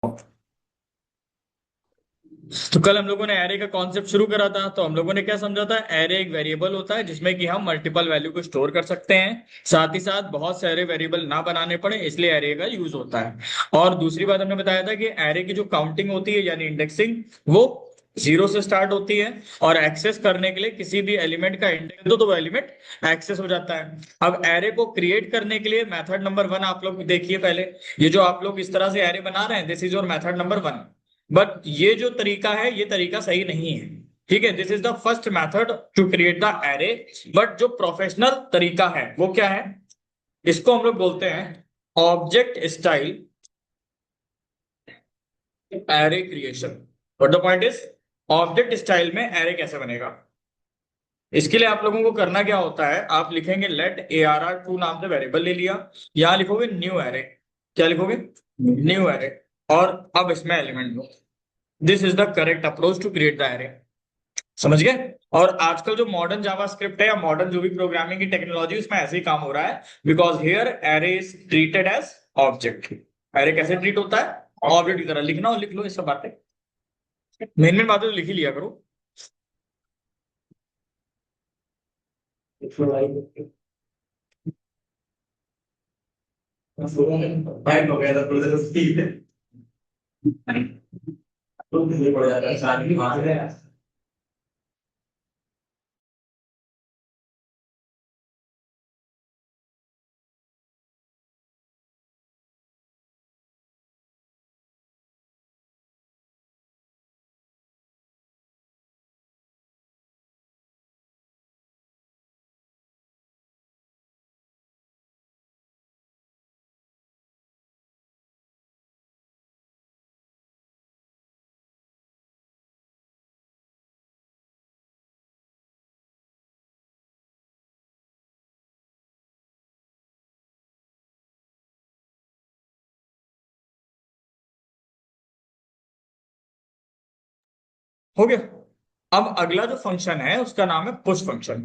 तो कल हम लोगों ने एरे का कॉन्सेप्ट शुरू करा था। तो हम लोगों ने क्या समझा था, एरे एक वेरिएबल होता है जिसमें कि हम मल्टीपल वैल्यू को स्टोर कर सकते हैं, साथ ही साथ बहुत सारे वेरिएबल ना बनाने पड़े, इसलिए एरे का यूज होता है। और दूसरी बात हमने बताया था कि एरे की जो काउंटिंग होती है यानी इंडेक्सिंग, वो जीरो से स्टार्ट होती है और एक्सेस करने के लिए किसी भी एलिमेंट का इंडेक्स दो तो वो एलिमेंट एक्सेस हो जाता है। अब एरे को क्रिएट करने के लिए मेथड नंबर 1 आप लोग देखिए पहले। ये जो आप लोग इस तरह से एरे बना रहे हैं, this is your method number 1। But ये जो तरीका है ये तरीका सही नहीं है। ठीक है, this is the first method to create the array. But जो प्रोफेशनल तरीका है वो क्या है, इसको हम लोग बोलते हैं object style array creation. But the point is, object style में एरे कैसे बनेगा। इसके लिए आप लोगों को करना क्या होता है, आप लिखेंगे लेट ARR2 नाम से वेरिएबल ले लिया, यहां लिखोगे न्यू एरे। क्या लिखोगे? New array. और अब इसमें एलिमेंट दो। This is the correct approach to create the array. समझ गए? और आजकल जो मॉडर्न जावास्क्रिप्ट है या मॉडर्न जो भी प्रोग्रामिंग की टेक्नोलॉजी, उसमें ऐसे ही काम हो रहा है। Because here array is treated as object. Array कैसे ट्रीट होता है? ऑब्जेक्ट की तरह। लिखना हो लिख लो, ये सब बातें मेन मेन बातें तो लिख ही लिया करो। टाइम हो गया था थोड़ी देर ठीक है। तो मुझे पड़ जाता है शादी वहां से। हो गया। अब अगला जो फंक्शन है उसका नाम है पुश फंक्शन।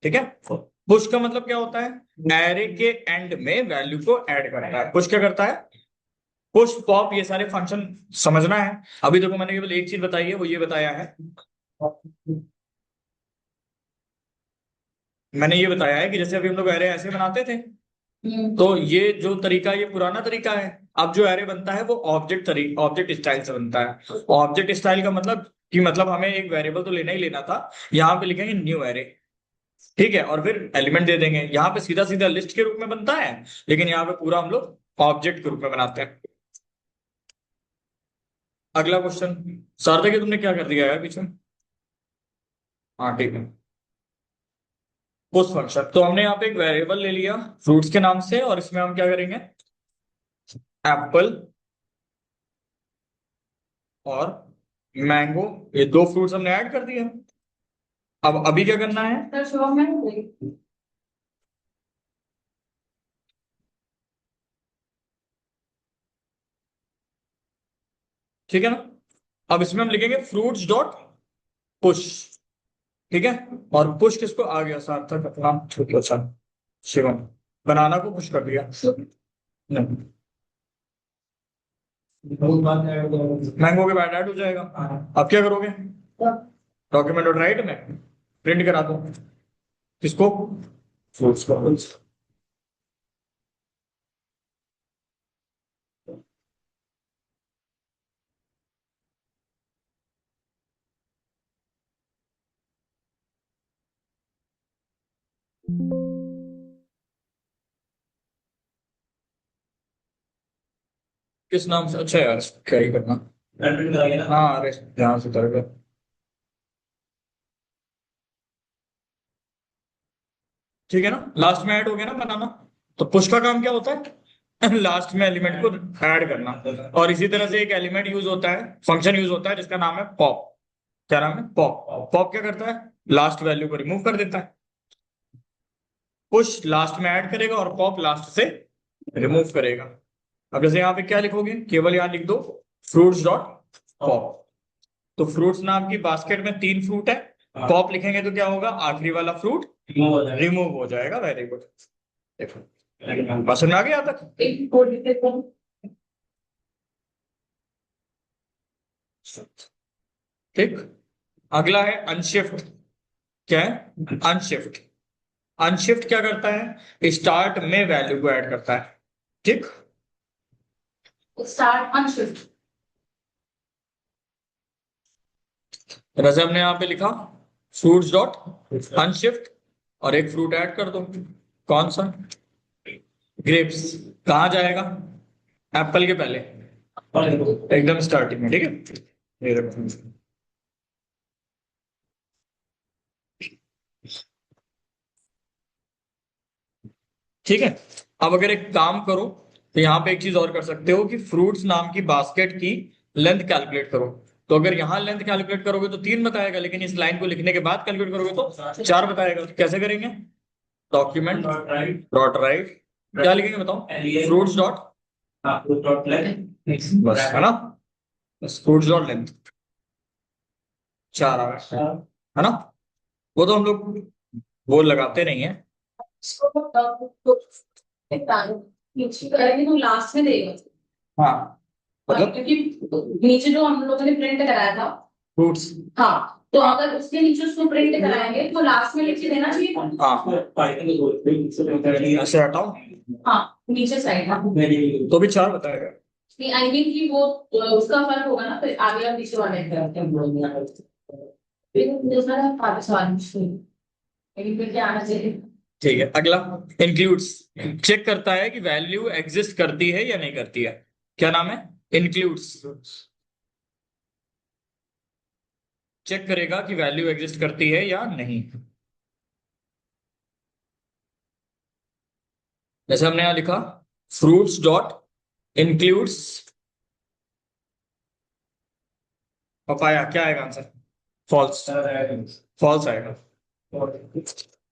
ठीक है। पुश का मतलब क्या होता है, एरे के एंड में वैल्यू को ऐड करता है। पुश क्या करता है? पुश पॉप ये सारे फंक्शन समझना है। अभी देखो मैंने केवल एक चीज बताई है, वो ये बताया है, मैंने ये बताया है कि जैसे अभी हम लोग एरे ऐसे बनाते थे, तो ये जो तरीका, ये पुराना तरीका है। अब जो एरे बनता है वो ऑब्जेक्ट स्टाइल से बनता है। ऑब्जेक्ट स्टाइल का मतलब कि मतलब हमें एक वेरिएबल तो लेना ही लेना था। यहाँ पे लिखेंगे न्यू एरे। ठीक है, और फिर एलिमेंट दे देंगे। यहाँ पे सीधा सीधा लिस्ट के रूप में बनता है, लेकिन यहाँ पे पूरा हम लोग ऑब्जेक्ट के रूप में बनाते हैं। अगला क्वेश्चन। सार्थक ये तुमने क्या कर दिया यार पीछे? हाँ ठीक है। उस फंक्शन तो हमने यहाँ पे एक वेरिएबल ले लिया फ्रूट्स के नाम से, और इसमें हम क्या करेंगे, एप्पल और मैंगो, ये दो फ्रूट्स हमने ऐड कर दिए। अब अभी क्या करना है, ठीक है ना। अब इसमें हम लिखेंगे फ्रूट्स डॉट पुश। ठीक है। और पुश किसको आ गया, सार्थक नाम छोटे अच्छा, शिवम, बनाना को पुश कर दिया। नहीं, मैंगो के बाद ऐड हो जाएगा। अब क्या करोगे, डॉक्यूमेंट डॉट राइट में प्रिंट करा दो किसको, फ्रूट्स को। किस नाम से? अच्छा यार क्या ही करना। हाँ अरे ध्यान से उतर गया। ठीक है ना, लास्ट में ऐड हो गया ना बनाना। तो पुश का काम क्या होता है लास्ट में एलिमेंट को ऐड करना। और इसी तरह से एक एलिमेंट यूज होता है, फंक्शन यूज होता है जिसका नाम है पॉप। क्या नाम है? पॉप। पॉप क्या करता है, लास्ट वैल्यू को रिमूव कर देता है। पुश लास्ट में ऐड करेगा और पॉप लास्ट से रिमूव करेगा। अब जैसे यहाँ पे क्या लिखोगे, केवल यहाँ लिख दो फ्रूट्स डॉट पॉप। तो फ्रूट्स नाम की बास्केट में 3 फ्रूट है, पॉप लिखेंगे तो क्या होगा, आखिरी वाला फ्रूट रिमूव हो जाएगा। Very good. देखो, पसंद आ गया तक। ठीक। अगला है अनशिफ्ट। क्या है अनशिफ्ट? अनशिफ्ट क्या करता है, स्टार्ट में वैल्यू को ऐड करता है। ठीक। Start unshift. जैसे हमने यहाँ पे लिखा फ्रूट्स डॉट अनशिफ्ट, और एक फ्रूट ऐड कर दो। कौन सा? ग्रेप्स। कहाँ जाएगा? एप्पल के पहले, एकदम स्टार्टिंग में। ठीक है, ये रखो। ठीक है। अब अगर एक काम करो तो यहाँ पे एक चीज और कर सकते हो कि फ्रूट्स नाम की बास्केट की लेंथ कैलकुलेट करो। तो अगर यहाँ लेंथ कैलकुलेट करोगे तो 3 बताएगा, लेकिन इस लाइन को लिखने के बाद कैलकुलेट करोगे तो 4 बताएगा। तो कैसे करेंगे? डॉक्यूमेंट डॉट राइट, क्या लिखेंगे बताओ? फ्रूट्स डॉट, बस है ना, बस फ्रूट्स डॉट लेंथ 4 आ गया, है ना। वो तो हम लोग वो लगाते नहीं है। नीचे करेंगे तो लास्ट में देगा। हाँ, मतलब क्योंकि नीचे जो हम लोगों ने प्रिंट कराया था फ्रूट्स, हाँ, तो अगर उसके नीचे उसको प्रिंट कराएंगे तो लास्ट में लिख के देना चाहिए। हाँ, ऐसे हटाओ। हाँ, नीचे साइड में तो भी 4 बताएगा। आई मीन कि वो उसका फर्क होगा ना, फिर आगे और पीछे वाले फिर दूसरा आगे सवाल लेकिन फिर क्या आना चाहिए। ठीक है, अगला इंक्लूड्स। चेक करता है कि वैल्यू एग्जिस्ट करती है या नहीं करती है। क्या नाम है? इंक्लूड्स। चेक करेगा कि वैल्यू एग्जिस्ट करती है या नहीं। जैसे हमने यहां लिखा फ्रूट्स डॉट इंक्लूड्स पपाया, क्या आएगा आंसर? फॉल्स। फॉल्स आएगा।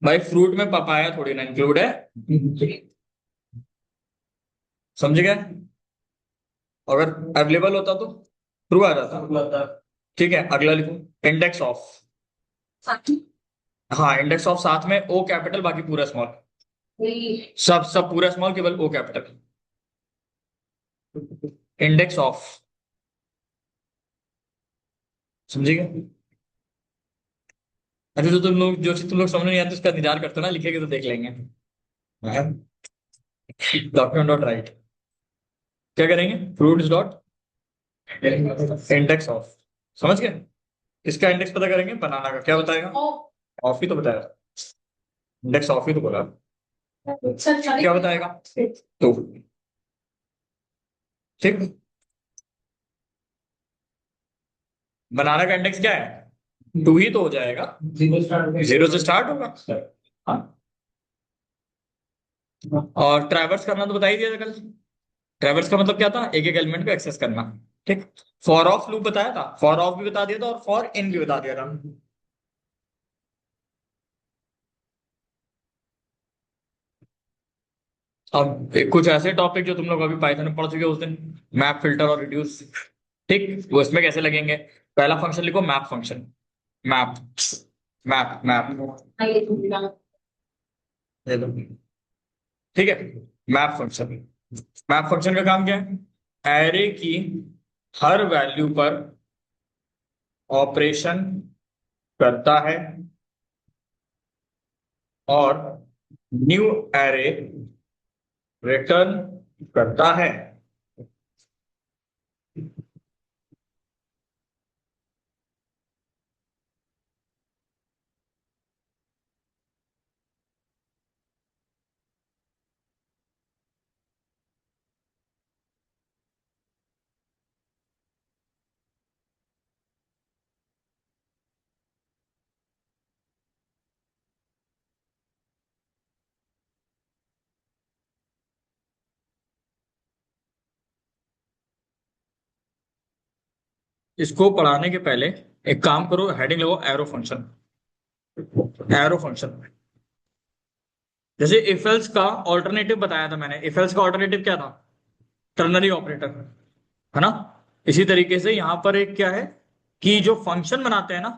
भाई फ्रूट में पपाया थोड़ी ना इंक्लूड है, समझ गए? अगर अवेलेबल होता तो ट्रू आ जाता। ठीक है, अगला लिखो इंडेक्स ऑफ। हाँ, इंडेक्स ऑफ साथ में ओ कैपिटल, बाकी पूरा स्मॉल। सब सब पूरा स्मॉल, केवल ओ कैपिटल। इंडेक्स ऑफ, समझिएगा? अच्छा, जो तुम लोग जो चीज तुम लोग समझ नहीं आती उसका इंतजार करते हो ना, लिखेंगे तो देख लेंगे। डॉक्यूमेंट डॉट राइट, क्या करेंगे? Fruits dot index of. समझ गए? किसका इंडेक्स पता करेंगे? बनाना का। क्या बताएगा? ऑफ ही तो बताया, इंडेक्स ऑफ ही तो बोला। क्या बताएगा? तो ठीक, बनाना का इंडेक्स क्या है? 2 ही तो हो जाएगा, 0 से स्टार्ट होगा। हाँ, और ट्रैवर्स करना तो बता ही दिया था कल। ट्रैवर्स का मतलब क्या था? एक एक एलिमेंट को एक्सेस करना। ठीक। फॉर ऑफ लूप बताया था, फॉर ऑफ भी बता दिया था, और फॉर इन भी बता दिया था। अब कुछ ऐसे टॉपिक जो तुम लोग अभी पाइथन में पढ़ चुके हो उस दिन, मैप, फिल्टर और रिड्यूस। ठीक, वो इसमें कैसे लगेंगे? पहला फंक्शन लिखो map function. Map map map, ये लो। ठीक है, मैप फंक्शन। मैप फंक्शन का काम क्या है? एरे की हर वैल्यू पर ऑपरेशन करता है और न्यू एरे रिटर्न करता है। इसको पढ़ाने के पहले एक काम करो, हेडिंग लगो एरो फंक्शन। एरो फंक्शन, जैसे इफ एल्स का ऑल्टरनेटिव बताया था मैंने। इफ एल्स का ऑल्टरनेटिव क्या था? टर्नरी ऑपरेटर, है ना। इसी तरीके से यहां पर एक क्या है कि जो फंक्शन बनाते हैं ना,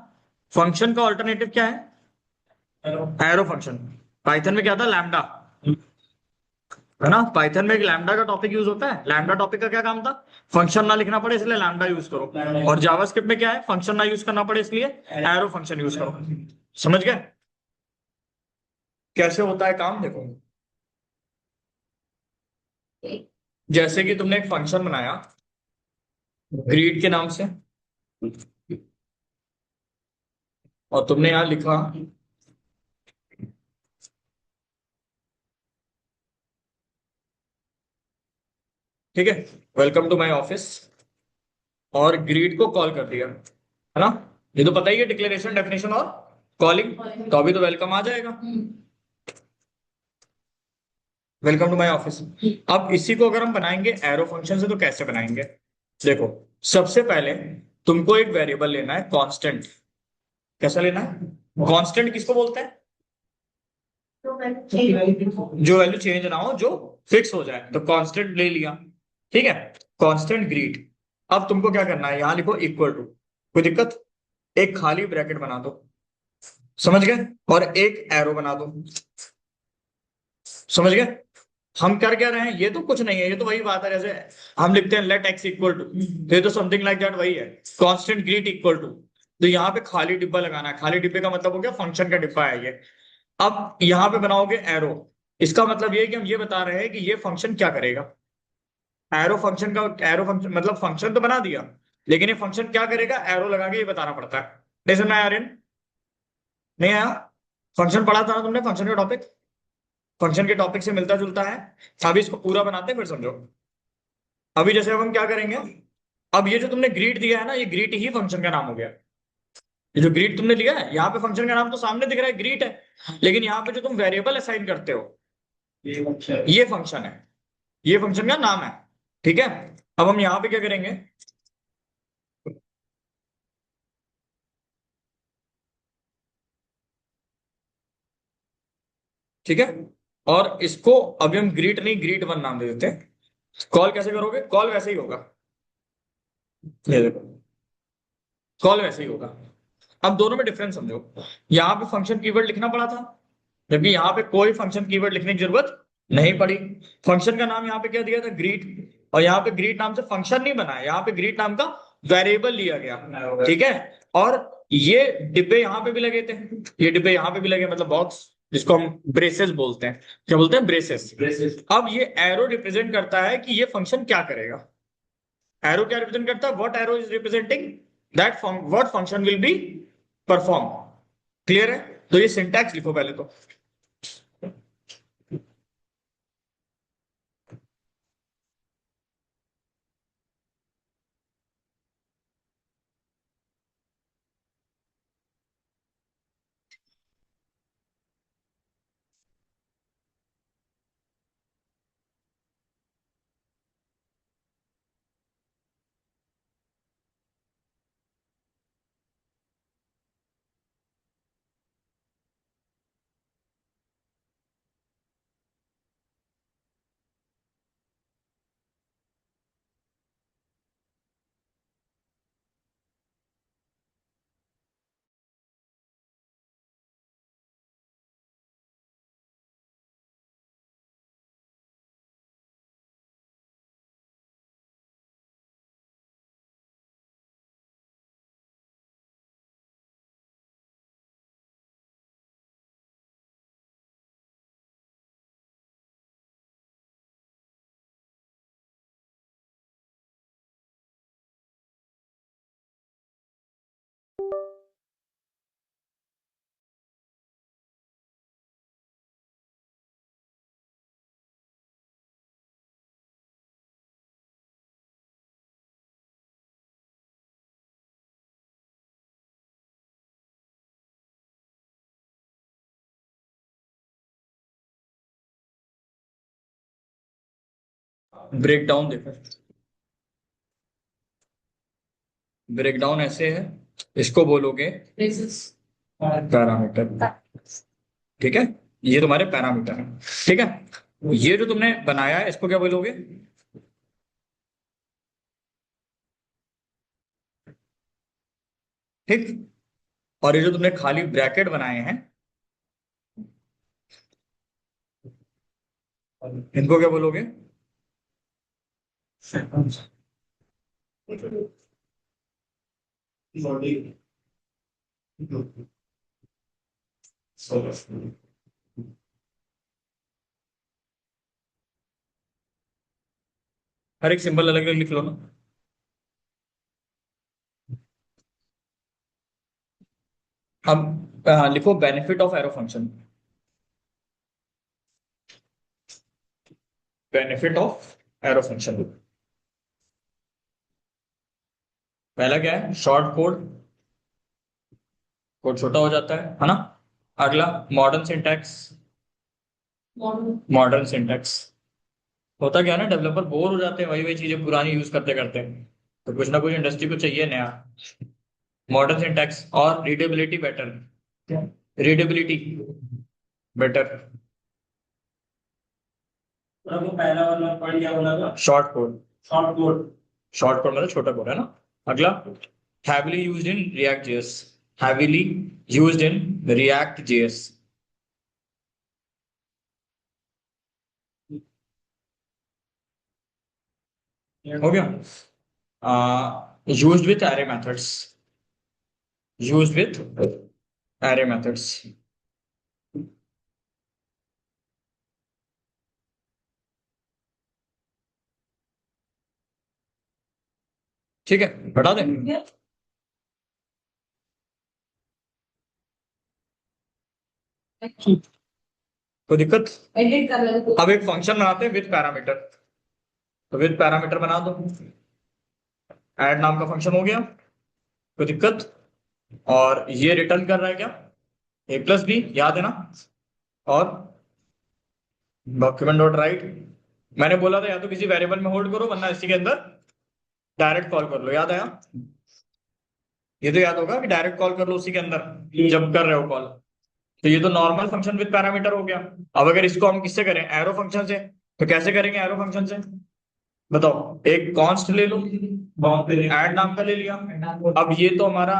फंक्शन का ऑल्टरनेटिव क्या है? Arrow function. पाइथन में क्या था? लैम्डा, है ना। पाइथन में एक लैम्डा का टॉपिक यूज होता है। लैम्डा टॉपिक का क्या काम था? फंक्शन ना लिखना पड़े इसलिए लैम्डा यूज करो। और जावास्क्रिप्ट में क्या है? फंक्शन ना यूज करना पड़े इसलिए एरो फंक्शन यूज करो। समझ गए कैसे होता है काम? देखो, जैसे कि तुमने एक फंक्शन बनाया ग्रीड के नाम से, और तुमने यहां लिखा ठीक है, वेलकम टू माय ऑफिस, और ग्रीड को कॉल कर दिया, है ना। ये तो पता ही है, डिक्लेरेशन, डेफिनेशन और कॉलिंग। तो अभी तो वेलकम आ जाएगा, वेलकम टू माय ऑफिस। अब इसी को अगर हम बनाएंगे एरो फंक्शन से तो कैसे बनाएंगे? देखो, सबसे पहले तुमको एक वेरिएबल लेना है कांस्टेंट। कैसा लेना है? कांस्टेंट किसको बोलते हैं? जो वैल्यू चेंज ना हो, जो फिक्स हो जाए, तो कांस्टेंट ले लिया। ठीक है, कांस्टेंट ग्रीड। अब तुमको क्या करना है, यहां लिखो इक्वल टू, कोई दिक्कत, एक खाली ब्रैकेट बना दो, समझ गए, और एक एरो बना दो, समझ गए। हम कर क्या रहे हैं? ये तो कुछ नहीं है, ये तो वही बात है जैसे हम लिखते हैं लेट एक्स इक्वल टू, ये तो समथिंग लाइक दैट वही है। कांस्टेंट ग्रीड इक्वल टू, तो यहाँ पे खाली डिब्बा लगाना है। खाली डिब्बे का मतलब हो गया फंक्शन का डिब्बा है ये। अब यहाँ पे बनाओगे एरो, इसका मतलब ये है कि हम ये बता रहे हैं कि ये फंक्शन क्या करेगा। एरो फंक्शन का, एरो फंक्शन मतलब फंक्शन तो बना दिया, लेकिन ये फंक्शन क्या करेगा एरो लगा के ये बताना पड़ता है। नहीं समझ में आया आर्यन? नहीं आया? फंक्शन पढ़ा था ना तुमने, फंक्शन का टॉपिक, फंक्शन के टॉपिक से मिलता जुलता है। अभी इसको पूरा बनाते हैं फिर समझो। अभी जैसे अब हम क्या करेंगे, अब ये जो तुमने ग्रीट दिया है ना, ये ग्रीट ही फंक्शन का नाम हो गया। ये जो ग्रीट तुमने लिया है, यहाँ पे फंक्शन का नाम तो सामने दिख रहा है ग्रीट है, लेकिन यहाँ पे जो तुम वेरिएबल असाइन करते हो ये फंक्शन है, ये फंक्शन का नाम है। ठीक है, अब हम यहाँ पे क्या करेंगे, ठीक है, और इसको अभी हम ग्रीट नहीं ग्रीट वन नाम दे देते हैं। कॉल कैसे करोगे? कॉल वैसे ही होगा, ये देखो, कॉल वैसे ही होगा। अब दोनों में डिफरेंस समझो, यहाँ पे फंक्शन कीवर्ड लिखना पड़ा था, जबकि यहाँ पे कोई फंक्शन कीवर्ड लिखने की जरूरत नहीं पड़ी। फंक्शन का नाम यहाँ पे क्या दिया था? ग्रीट। और यहाँ पे ग्रीट नाम से फंक्शन नहीं बना है, यहाँ पे ग्रीट नाम का वेरिएबल लिया गया, ठीक है। और ये डिब्बे यहाँ पे भी लगे थे, ये डिब्बे यहाँ पे भी लगे, मतलब बॉक्स, जिसको हम ब्रेसेस बोलते हैं। क्या बोलते हैं? ब्रेसेस। ब्रेसेस। अब ये एरो रिप्रेजेंट करता है कि ये फंक्शन क्या करेगा। एरो क्या रिप्रेजेंट करता है? What arrow is representing that what function will be perform. Clear है? तो ये सिंटैक्स लिखो पहले तो। ब्रेक डाउन देखो, ब्रेक डाउन ऐसे है, इसको बोलोगे पैरामीटर, ठीक है। ये तुम्हारे पैरामीटर है, ठीक है। ये जो तुमने बनाया है इसको क्या बोलोगे? ठीक। और ये जो तुमने खाली ब्रैकेट बनाए हैं इनको क्या बोलोगे? हर एक सिंबल अलग अलग लिख लो ना। अब लिखो benefit of arrow function. Benefit of arrow function. पहला क्या है? शॉर्ट कोड, कोड छोटा हो जाता है ना। अगला मॉडर्न सिंटैक्स। मॉडर्न सिंटैक्स होता क्या है ना, डेवलपर बोर हो जाते हैं वही वही चीजें पुरानी यूज करते करते, तो कुछ ना कुछ इंडस्ट्री को चाहिए नया। मॉडर्न सिंटैक्स और रीडेबिलिटी बेटर। Readability better. वो पहला वाला पॉइंट क्या बोला था? Short code. Short code. Short code मतलब छोटा कोड है ना। अगला heavily used in React JS. Heavily used in React JS. हो गया। Used with array methods. Used with array methods. ठीक है, बता दें। कोई दिक्कत? एडिट कर लेते। अब एक फंक्शन बनाते हैं विद पैरामीटर, तो विद पैरामीटर बना दो। ऐड नाम का फंक्शन हो गया, कोई दिक्कत? और ये रिटर्न कर रहा है क्या? ए प्लस बी, याद है ना। और डॉक्यूमेंट डॉट राइट, मैंने बोला था या तो किसी वेरिएबल में होल्ड करो वरना इसी के अंदर डायरेक्ट कॉल कर लो, याद आया? ये तो याद होगा कि डायरेक्ट कॉल कर लो उसी के अंदर जब कर रहे हो कॉल। तो ये तो नॉर्मल फंक्शन विद पैरामीटर हो गया। अब अगर इसको हम किससे करें? एरो फंक्शन से। तो कैसे करेंगे एरो फंक्शन से? बताओ। एक कॉन्स्ट ले लो, ऐड नाम का ले लिया। अब ये तो हमारा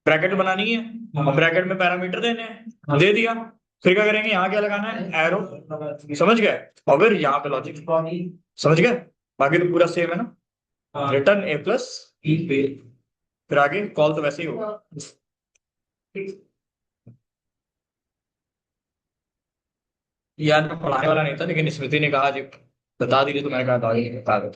ब्रैकेट बनानी है, अब ब्रैकेट में पैरामीटर देने हैं, दे दिया। फिर क्या करेंगे? यहाँ क्या लगाना है? एरो। समझ गए? और फिर यहाँ पे लॉजिक। समझ गए? बाकी तो पूरा सेम है ना। रिटर्न ए प्लस, फिर आगे कॉल तो वैसे ही होगा। यार मैं पढ़ाने वाला नहीं था, लेकिन स्मृति ने कहा जी बता दीजिए, तो मैंने कहा बता दो।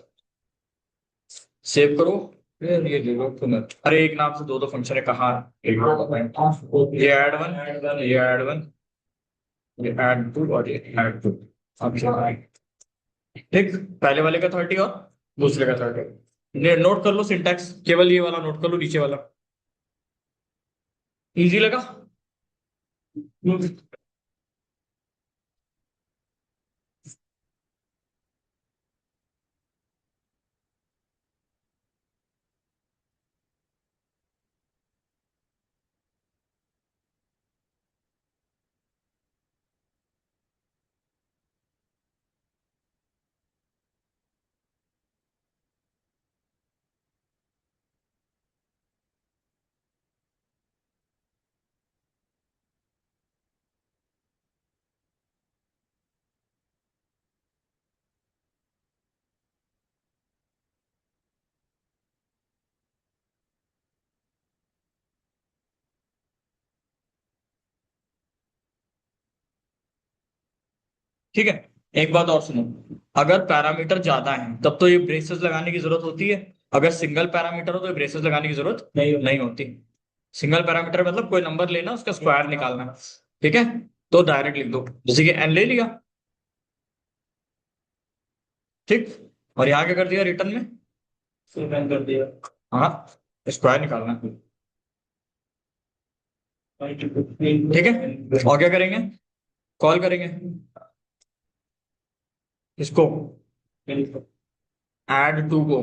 सेव करो। फिर ये देखो तुम, अरे एक नाम से दो दो फंक्शन है कहाँ? ये ऐड वन, ये ऐड वन, ये ऐड टू और ये ऐड टू। अब ठीक, पहले वाले का 30 और दूसरे का 30। नोट कर लो सिंटैक्स, केवल ये वाला नोट कर लो, नीचे वाला। इजी लगा? ठीक है, एक बात और सुनो। अगर पैरामीटर ज्यादा है तब तो ये ब्रेसेस लगाने की जरूरत होती है। अगर सिंगल पैरामीटर हो तो ब्रेसेस लगाने की जरूरत नहीं होती। सिंगल पैरामीटर मतलब कोई नंबर लेना, उसका स्क्वायर निकालना। ठीक है, तो डायरेक्ट लिख दो, जैसे कि एन ले लिया। ठीक, और यहाँ क्या कर दिया रिटर्न में? कर दिया। हाँ, स्क्वायर निकालना। ठीक है, और क्या करेंगे? कॉल करेंगे इसको, ऐड टू को।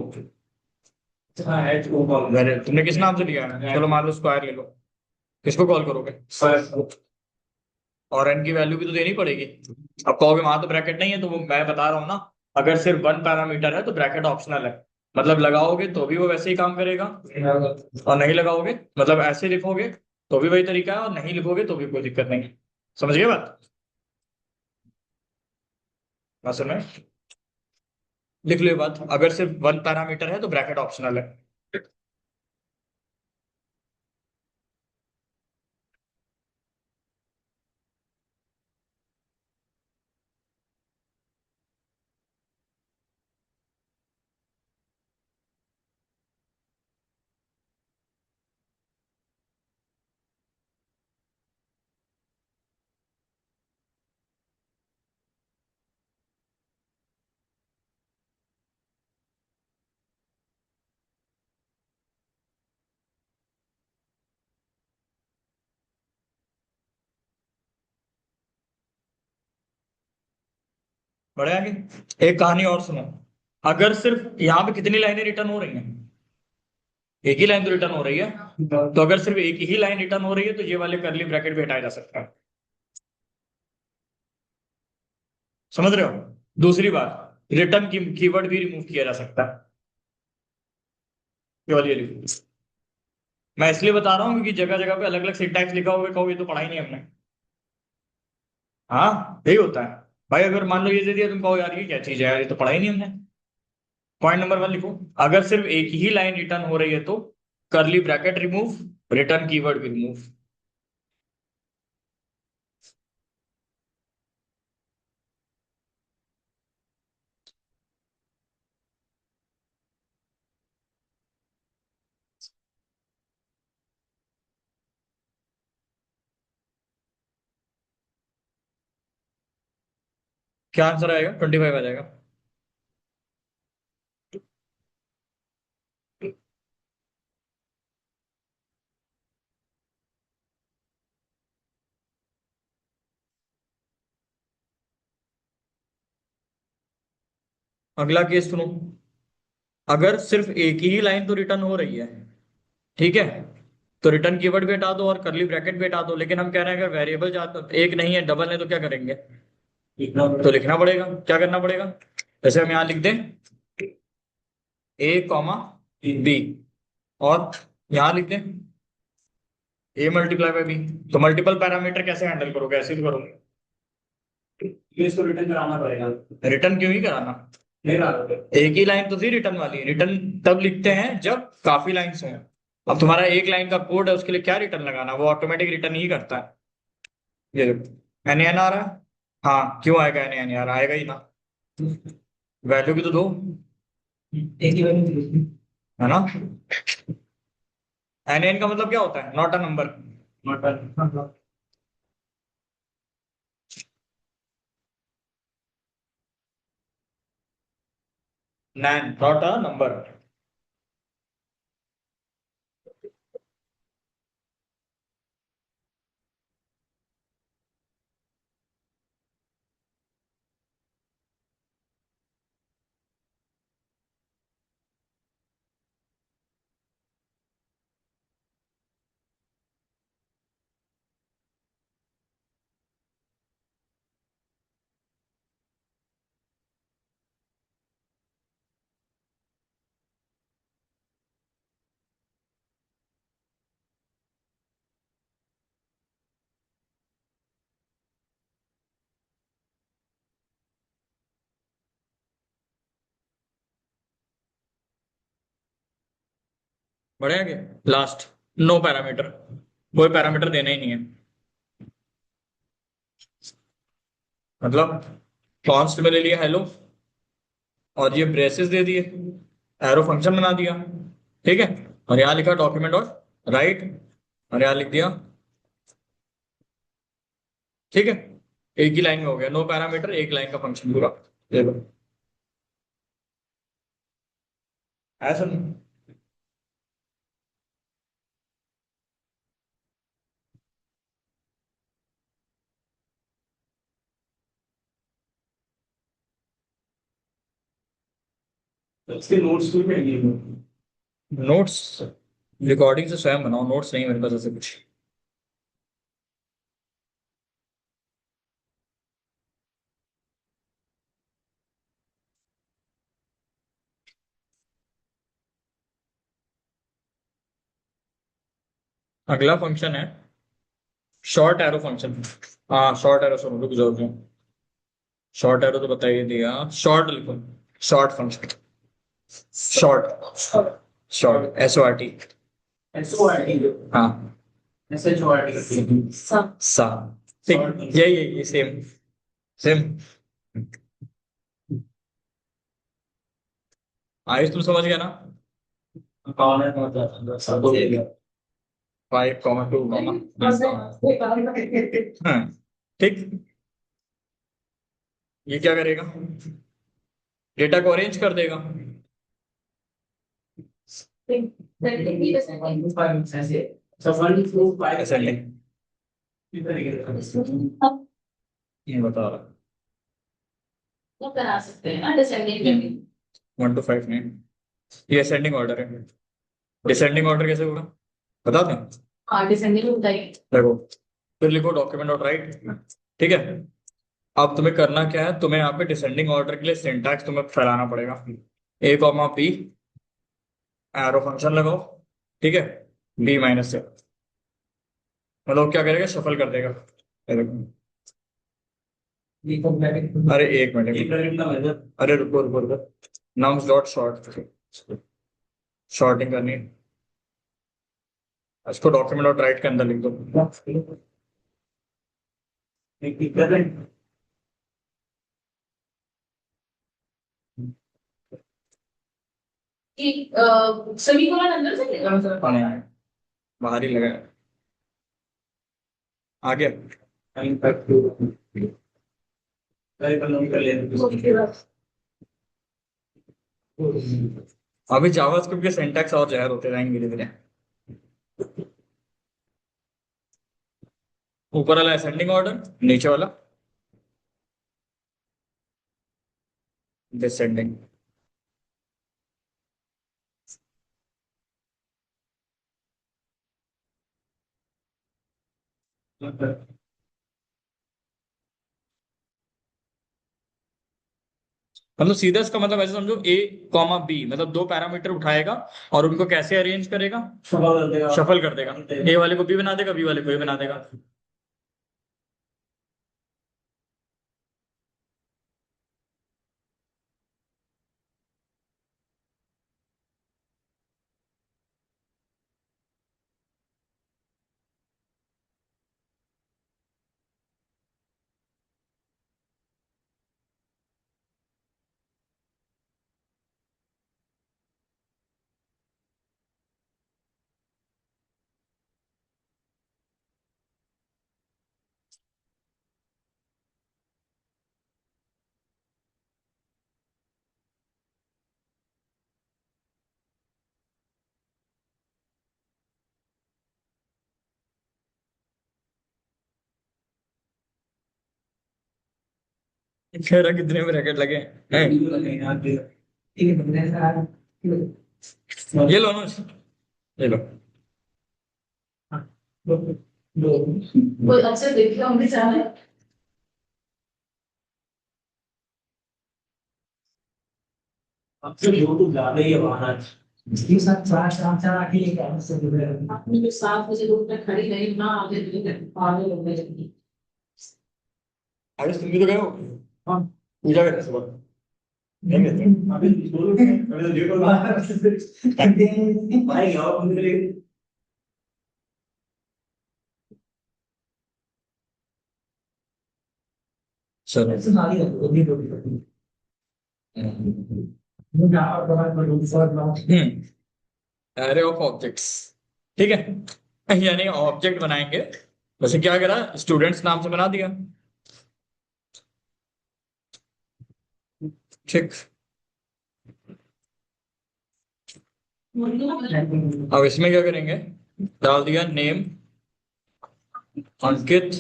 तुमने किस नाम से लिया है? चलो मान लो स्क्वायर ले लो। किसको कॉल करोगे? और एन की वैल्यू भी तो देनी पड़ेगी। अब कहोगे वहां तो ब्रैकेट नहीं है, तो वो मैं बता रहा हूँ ना, अगर सिर्फ वन पैरामीटर है तो ब्रैकेट ऑप्शनल है। मतलब लगाओगे तो भी वो वैसे ही काम करेगा, और नहीं लगाओगे मतलब ऐसे लिखोगे तो भी वही तरीका है, और नहीं लिखोगे तो भी कोई दिक्कत नहीं। समझ गए बात? असल में लिख लो ये बात, अगर सिर्फ वन पैरामीटर है तो ब्रैकेट ऑप्शनल है। बढ़े आगे। एक कहानी और सुनो। अगर सिर्फ यहाँ पे कितनी लाइनें रिटर्न हो रही हैं? एक ही लाइन तो रिटर्न हो रही है। तो अगर सिर्फ एक ही लाइन रिटर्न हो रही है तो ये वाले करली ब्रैकेट भी हटाया जा सकता है। समझ रहे हो? दूसरी बात, रिटर्न की कीवर्ड भी रिमूव किया जा सकता है। केवल ये लिखो। मैं इसलिए बता रहा हूँ क्योंकि जगह जगह पे अलग अलग सिंटैक्स लिखा होगा, कहो ये तो पढ़ा ही नहीं हमने। हाँ यही होता है। भाई अगर मान लो ये दे दिया, तुम कहो यार ये क्या चीज है यार, ये तो पढ़ा ही नहीं हमने। पॉइंट नंबर वन लिखो। अगर सिर्फ एक ही लाइन रिटर्न हो रही है तो करली ब्रैकेट रिमूव, रिटर्न कीवर्ड भी रिमूव। क्या आंसर आएगा? 25 आ जाएगा। अगला केस सुनो। अगर सिर्फ एक ही लाइन तो रिटर्न हो रही है, ठीक है, तो रिटर्न कीवर्ड भी हटा दो और करली ब्रैकेट भी हटा दो, लेकिन हम कह रहे हैं अगर वेरिएबल जाता एक नहीं है डबल है तो क्या करेंगे? लिखना तो पड़ेगा। लिखना पड़ेगा। क्या करना पड़ेगा? जैसे हम यहाँ लिख दें ए कॉमा बी, और यहाँ लिख दें ए मल्टीप्लाई बाय बी। तो मल्टीपल पैरामीटर कैसे हैंडल करोगे? ऐसे ही तो करोगे। ये इसको रिटर्न कराना पड़ेगा। रिटर्न क्यों ही कराना? नहीं करा एक ही लाइन तो थी रिटर्न वाली, रिटर्न तब लिखते हैं जब काफी लाइन्स हो। अब तुम्हारा एक लाइन का कोड है, उसके लिए क्या रिटर्न लगाना, वो ऑटोमेटिक रिटर्न ही करता है। ये देखो एन एन आ रहा है। हाँ क्यों आएगा एन एन यार, आएगा ही ना। वैल्यू भी तो दो, एक ही बार है ना। एन एन का मतलब क्या होता है? Not a number. मटर। नैन नॉट अ नंबर। बढ़िया आगे। लास्ट, नो पैरामीटर, कोई पैरामीटर देना ही नहीं है। मतलब कॉन्स्ट में ले लिया हेलो, और ये ब्रेसेस दे दिए, एरो फंक्शन बना दिया, ठीक है, और यहाँ लिखा डॉक्यूमेंट और राइट, और यहाँ लिख दिया, ठीक है। एक ही लाइन में हो गया, नो पैरामीटर, एक लाइन का फंक्शन पूरा। देखो ऐसा नहीं। इसके नोट्स भी चाहिए। नोट्स रिकॉर्डिंग से स्वयं बनाओ, नोट्स नहीं मेरे पास ऐसे कुछ। अगला फंक्शन है शॉर्ट एरो फंक्शन। हाँ शॉर्ट एरो, सुनो रुक जाओ रुक जाओ। शॉर्ट एरो तो बता ही दिया, शॉर्ट लिखो, short function, short, short SORT। SORT हाँ SHORT सा, ठीक, यही सेम सेम। आयुष तुम समझ गया ना? कौन है कौन सा सब बोल दिया 5,2, हाँ ठीक। ये क्या करेगा, डेटा को अरेंज कर देगा। ऐसे सब 1 2 5 ऐसे नहीं, इस तरीके से ये बता रहा, वो करा सकते हैं ना डिसेंडिंग में भी। 1 to 5 नहीं, ये असेंडिंग ऑर्डर है। डिसेंडिंग ऑर्डर कैसे होगा बता दें? हाँ डिसेंडिंग होता है। देखो, फिर लिखो डॉक्यूमेंट डॉट राइट, ठीक है। अब तुम्हें करना क्या है, तुम्हें यहाँ पे डिसेंडिंग ऑर्डर के लिए सिंटैक्स तुम्हें फैलाना पड़ेगा। A, B, एरो फंक्शन लगाओ, ठीक है, B-से, मतलब क्या करेगा, शफल कर देगा। ये देखो। अरे एक मिनट, अरे रुको रुको रुको, नाउन्स डॉट शॉर्ट, शॉर्टिंग करनी है, इसको डॉक्यूमेंट डॉट राइट के अंदर लिख दो। कि सभी को अंदर से लेगा। बाहर ही लगा है। आगे अभी जावास्क्रिप्ट के सिंटैक्स और जहर होते जाएंगे धीरे धीरे। ऊपर वाला असेंडिंग ऑर्डर, नीचे वाला डिसेंडिंग। मतलब सीधा इसका मतलब ऐसे समझो, A, B, मतलब दो पैरामीटर उठाएगा और उनको कैसे अरेंज करेगा, शफल कर देगा। A वाले को B बना देगा, B वाले को A बना देगा। कह रहा कितने में रैकेट लगे हैं? ये लो ना, ये लो। कोई अच्छा देखे होंगे चाहे। अब तो यूट्यूब ज्यादा ही है वहां इसके साथ चार चार चार आके लेके आने से अपनी जो 7 बजे धूप में खड़ी रही ना, आगे आगे हो गई। आयुष तुम भी तो गए हो, हाँ, पूजा करने सुबह नहीं गए थे? अभी तो लेट हो गया भाई आओ मुझे चलो। सारी है अभी तो मुझे आप बड़ा बड़ा सर ना एरे ऑफ ऑब्जेक्ट्स, ठीक है, यानी ऑब्जेक्ट बनाएंगे। वैसे क्या करा, स्टूडेंट्स नाम से बना दिया, ठीक। अब इसमें क्या करेंगे, डाल दिया नेम अंकित,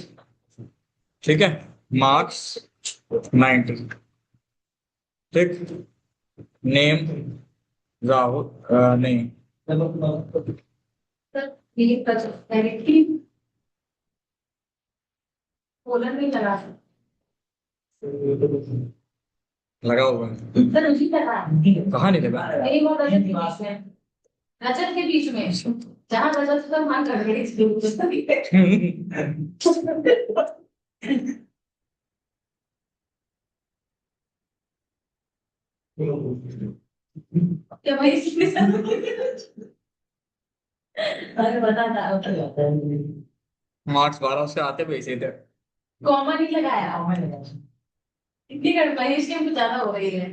ठीक है, मार्क्स 90, ठीक, नेम राहुल, नहीं, ये डायरेक्टली कोलन में लगा लगा हुआ है। सर उसी लगा कहाँ नहीं लगा? मेरी और रजत के बीच में, रजत के बीच में जहाँ रजत का मान गड़बड़ी थी क्या भाई इसमें अरे बता था मार्क्स 12 से आते वैसे थे। कॉमन ही लगाया इतनी गड़बड़ी इसके कुछ ज्यादा हो रही है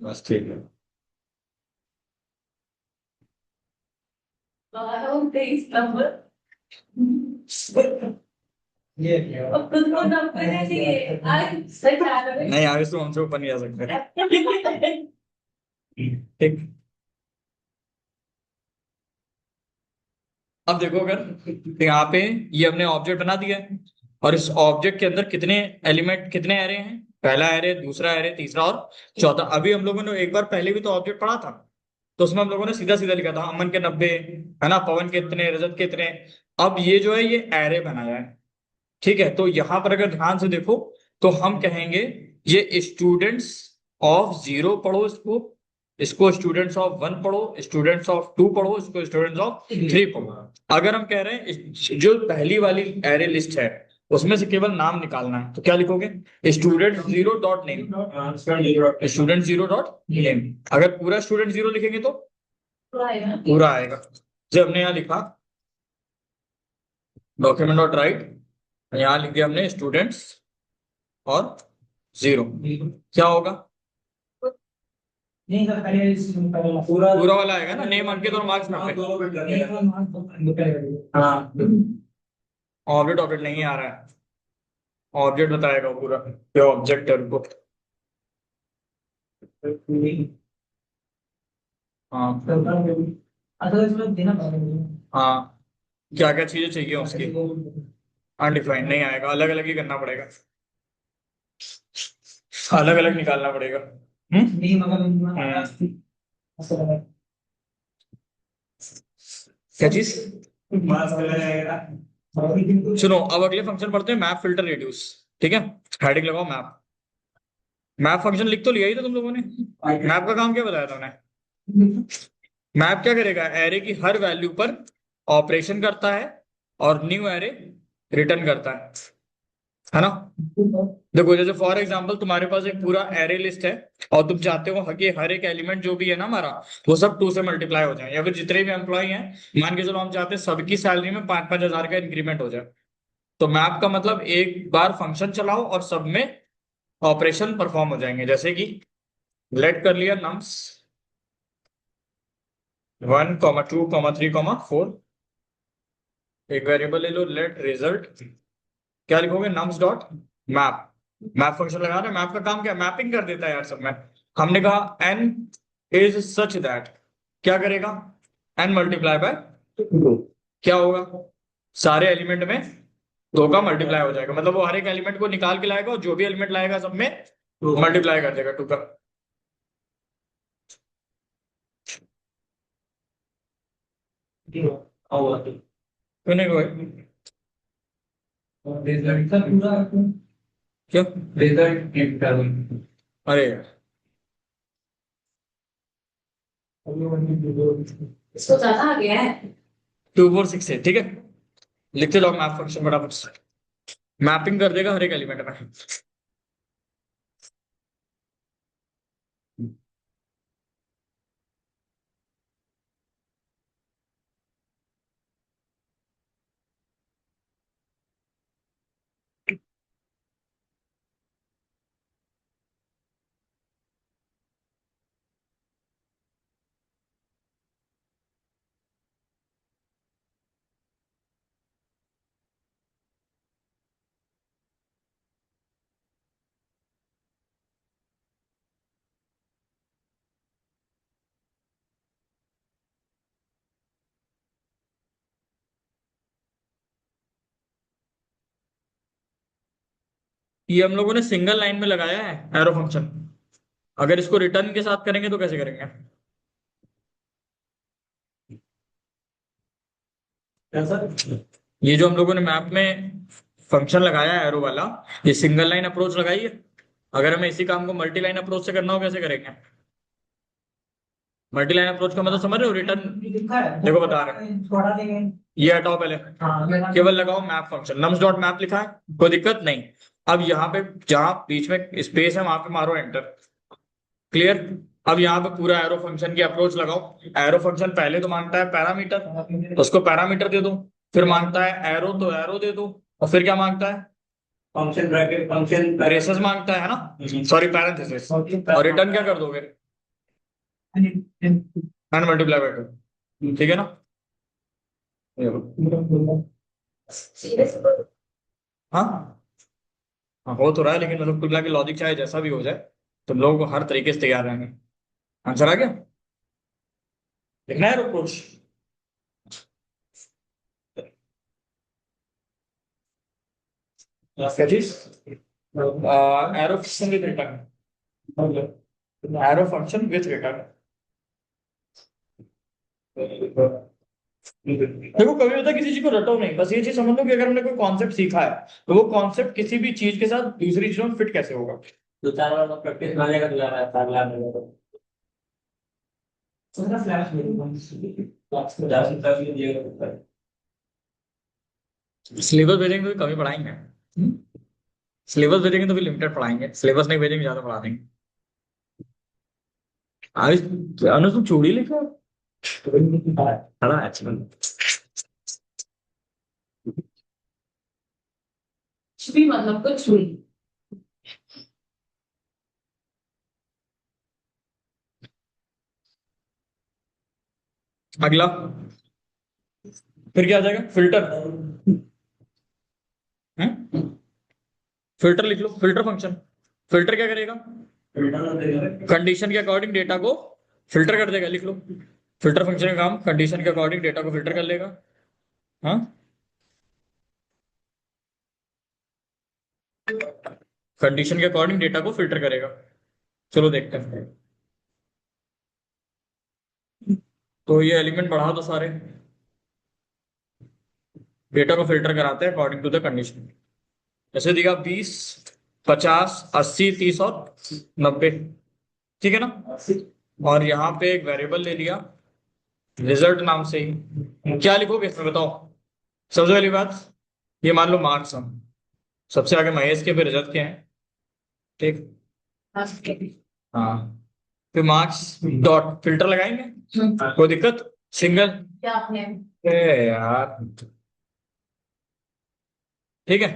बस ठीक है। 23 नंबर ये क्या अब खुद को नंबर दे दिए आज सही आ रहा है नहीं, आगे तो हमसे ऊपर नहीं जा सकते। ठीक। अब देखो, अगर यहाँ पे ये हमने ऑब्जेक्ट बना दिया है और इस ऑब्जेक्ट के अंदर कितने एलिमेंट, कितने एरे हैं, पहला एरे, दूसरा एरे, तीसरा और चौथा। अभी हम लोगों ने एक बार पहले भी तो ऑब्जेक्ट पढ़ा था, तो उसमें हम लोगों ने सीधा सीधा लिखा था अमन के 90, है ना, पवन के इतने, रजत के इतने। अब ये जो है ये एरे बनाया है, ठीक है। तो यहां पर अगर ध्यान से देखो तो हम कहेंगे ये स्टूडेंट्स ऑफ 0 पढ़ो, इसको इसको स्टूडेंट्स ऑफ 1 पढ़ो, स्टूडेंट्स ऑफ 2 पढ़ो, इसको स्टूडेंट्स ऑफ 3 पढ़ो। अगर हम कह रहे हैं जो पहली वाली एरे लिस्ट है उसमें से केवल नाम निकालना है, तो क्या लिखोगे? Student 0 dot name, student 0 dot name. अगर पूरा स्टूडेंट 0 लिखेंगे तो पूरा आएगा। जब हमने यहाँ लिखा डॉक्यूमेंट डॉट राइट, यहाँ लिख दिया हमने स्टूडेंट्स और 0, क्या होगा? नहीं सर, पहले पूरा पूरा वाला आएगा ना, नेम अंकित और मार्क्स में। हाँ ऑब्जेक्ट ऑब्जेक्ट नहीं आ रहा है, ऑब्जेक्ट बताएगा वो पूरा, ये ऑब्जेक्ट है उनको। हाँ अच्छा, इसमें देना पड़ेगा। हाँ, क्या क्या चीजें चाहिए उसकी, अनडिफाइंड नहीं आएगा, अलग अलग ही करना पड़ेगा, अलग अलग निकालना पड़ेगा। नहीं मगर क्या चीज? सुनो, अब अगले फंक्शन पढ़ते हैं, मैप फिल्टर रिड्यूस। ठीक है, हेडिंग लगाओ मैप। मैप फंक्शन लिख तो लिया ही था तुम लोगों ने। मैप का काम क्या बताया था उन्हें? मैप क्या करेगा? एरे की हर वैल्यू पर ऑपरेशन करता है और न्यू एरे रिटर्न करता है ना। देखो, जैसे फॉर एग्जांपल तुम्हारे पास एक पूरा एरे लिस्ट है और तुम चाहते हो कि हर एक एलिमेंट जो भी है ना हमारा, वो सब 2 से मल्टीप्लाई हो जाए, या फिर जितने भी एम्प्लॉय हैं मान के चलो हम चाहते हैं सबकी सैलरी में 5-5 हजार का इंक्रीमेंट हो जाए। तो मैप का मतलब एक बार फंक्शन चलाओ और सब में ऑपरेशन परफॉर्म हो जाएंगे। जैसे कि लेट कर लिया नम्स 1, 2, 3, 4, एक वेरिएबल ले लो लेट रिजल्ट, क्या लिखोगे? Nums dot map. Map function लगा रहे हैं, मैप का काम क्या? मैपिंग कर देता है यार सब में। हमने कहा एन इज सच दैट, क्या करेगा? एन मल्टीप्लाई बाय 2, क्या होगा? सारे एलिमेंट में 2 का मल्टीप्लाई हो जाएगा, मतलब वो हर एक एलिमेंट को निकाल के लाएगा और जो भी एलिमेंट लाएगा सब में मल्टीप्लाई कर देगा 2 का। क्यों कोई रिजल्ट का पूरा क्या? रिजल्ट अरे यार, इसको ज्यादा आ गया है 2, 4, 6 है, ठीक है। लिखते जाओ मैप फंक्शन फटाफट से, मैपिंग कर देगा हर एक एलिमेंट में। ये हम लोगों ने सिंगल लाइन में लगाया है एरो फंक्शन। अगर इसको रिटर्न के साथ करेंगे तो कैसे करेंगे? कैसा ये जो हम लोगों ने मैप में फंक्शन लगाया है एरो वाला, ये सिंगल लाइन अप्रोच लगाई है। अगर हमें इसी काम को मल्टी लाइन अप्रोच से करना हो, कैसे करेंगे? मल्टी लाइन अप्रोच का मतलब समझ रहे हो? रिटर्न, लिखा है देखो बता रहे हैं, छोड़ा देंगे। ये हटाओ पहले, हाँ केवल लगाओ map function, nums dot map लिखा है, कोई दिक्कत नहीं। अब यहाँ पे जहां बीच में स्पेस है वहां पे मारो एंटर। क्लियर। अब यहाँ पे पूरा एरो फंक्शन की अप्रोच लगाओ। एरो फंक्शन पहले तो मांगता है पैरामीटर, उसको पैरामीटर दे दो। फिर मांगता है एरो, तो एरो दे दो। और फिर क्या मांगता है? फंक्शन ब्रैकेट फंक्शन ब्रेसेस मांगता है ना, सॉरी पैरेंथेसिस। और रिटर्न क्या कर दोगे? N multiply by 2। ठीक है ना? ये लो। हाँ हाँ, हो तो रहा है, लेकिन मतलब कुल मिला के लॉजिक चाहे जैसा भी हो जाए, तुम लोगों को हर तरीके से तैयार रहेंगे। आंसर आ गया? लिखना है कुछ? क्या चीज? Arrow function with return. Arrow function with return. देखो कभी होता है किसी चीज को रटो नहीं, बस ये चीज समझ लो कि अगर हमने कोई कॉन्सेप्ट सीखा है तो वो कॉन्सेप्ट किसी भी चीज के साथ दूसरी चीजों में फिट कैसे होगा। 2-4 बार प्रैक्टिस मारेगा तो ज्यादा अगला मिलेगा। उसका फ्लैश मिलेगा, 50 दिएगा। सिलेबस भेजेंगे तो भी कमी पढ़ाएंगे। सिलेबस भेजेंगे तो भी लिमिटेड पढ़ाएंगे, सिलेबस नहीं भेजेंगे ज्यादा पढ़ा देंगे। आज अनुज तुम चूड़ी लिखो खड़ा है अच्छा। कुछ भी मतलब कुछ भी। अगला फिर क्या आ जाएगा? फिल्टर। फिल्टर लिख लो, फिल्टर फंक्शन। फिल्टर क्या करेगा? कंडीशन के अकॉर्डिंग डेटा को फिल्टर कर देगा, लिख लो। फिल्टर फंक्शन का काम कंडीशन के अकॉर्डिंग डेटा को फिल्टर कर लेगा। हाँ, कंडीशन के अकॉर्डिंग डेटा को फिल्टर करेगा। चलो देखते हैं। तो ये एलिमेंट बढ़ा दो सारे, डेटा को फिल्टर कराते हैं अकॉर्डिंग टू द कंडीशन। जैसे दिया 20, 50, 80, 30 और 90। ठीक है ना? और यहाँ पे एक वेरिएबल ले लिया रिजल्ट नाम से ही। क्या लिखोगे इसमें बताओ? सबसे पहली बात, ये मान लो मार्क्स हम सबसे आगे महेश के, फिर रजत के हैं। ठीक। हाँ, फिर मार्क्स डॉट फिल्टर लगाएंगे। कोई दिक्कत? सिंगल। क्या आपने? ए यार, ठीक है।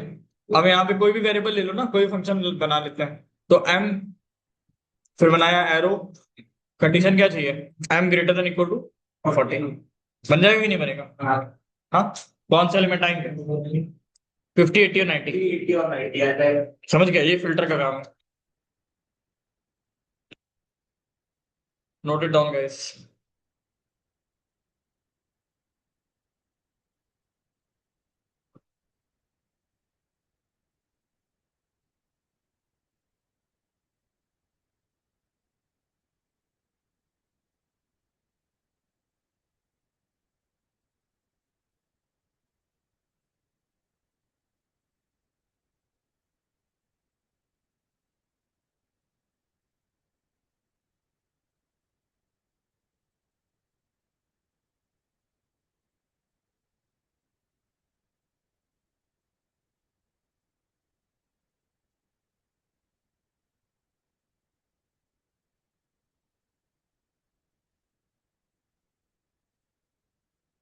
अब यहाँ पे कोई भी वेरिएबल ले लो ना, कोई फंक्शन बना लेते हैं। तो एम, फिर बनाया एरो। कंडीशन क्या चाहिए? M greater than equal to 40। बन जाएगा कि नहीं बनेगा? हाँ। कौन से एलिमेंट आएंगे? 50, 80 और 90। 80 और 90 आता है। समझ गया? ये फिल्टर का काम है। Note it down guys.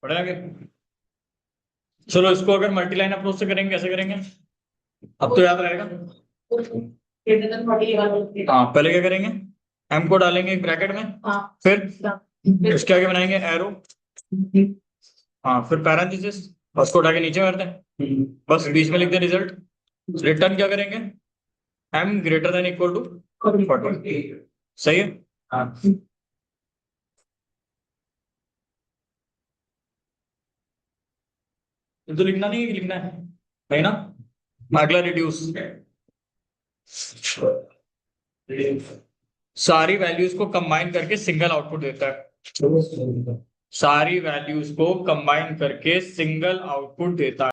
पढ़े आगे? चलो इसको अगर मल्टीलाइन अप्रोच से करेंगे कैसे करेंगे? अब तो याद रहेगा। हाँ, पहले क्या करेंगे? एम को डालेंगे एक ब्रैकेट में। हाँ। फिर इसके आगे बनाएंगे एरो। हाँ, फिर पैरेंथेसिस, उसको उठा के नीचे कर दें, बस बीच में लिख दें रिजल्ट। रिटर्न क्या करेंगे? M greater than equal to 40। सही है? हाँ। ये तो लिखना नहीं है कि लिखना है? नहीं ना? अगला रिड्यूस। सारी वैल्यूज को कंबाइन करके सिंगल आउटपुट देता है। सारी वैल्यूज को कंबाइन करके सिंगल आउटपुट देता है।